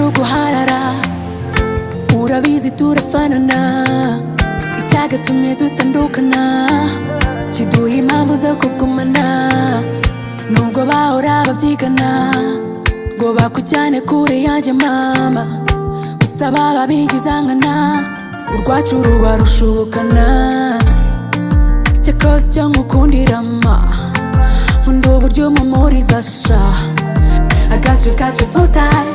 uguharara urabizi turafanana icyagatumye dutandukana kiduha impamvu zo kugumana nubwo bahora babyigana ngo bakujyane kure yanjye mama gusa baba bigizangana urwacu ruba rushubukana cyakoze icyo nkukundira ma nkunda uburyo umumuriza sha I got you full time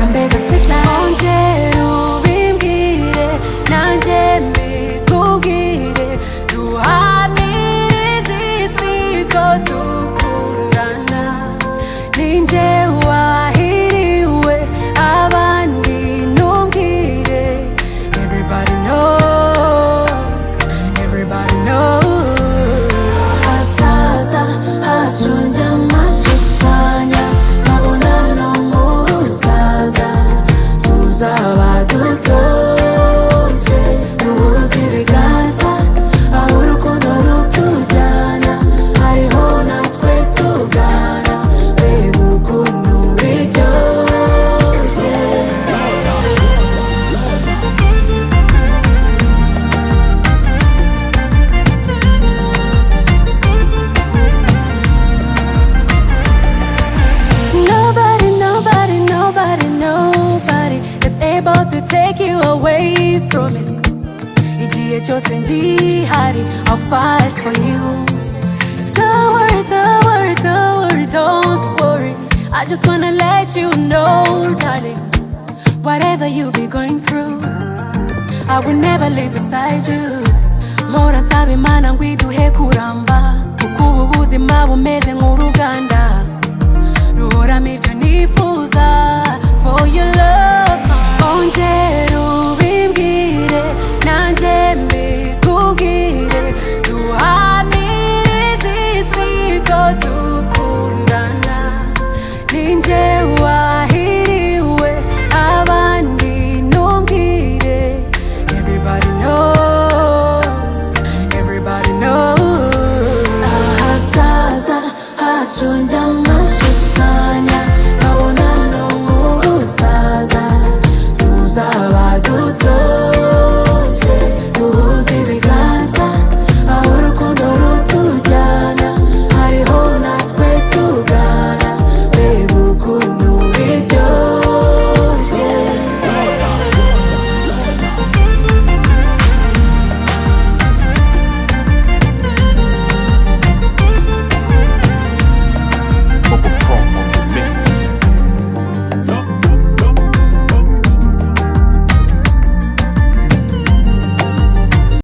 mbega sweet life ongera ubimbwire nanjye mbikubwire duhamirize isi ko dukundana ninjye wahiriwe abandi ntumbwire everybody knows hazaza hacu njya amashushanya nkabona no mu rusaza tuzaba dutoshye duhuza ibiganza aho urukundo rutujyana hariho natwe tugana mbega ukuntu biryoshye Nobody is able to take you away from me. Igihe cyose ngihari, I'll fight for you. Don't worry. I just wanna let you know, darling, whatever you be going through, I will never leave beside you. Mpora nsaba Imana ngo iduhe kuramba, kuko ubu buzima bumeze nk'uruganda ruhoramo ibyo nifuza.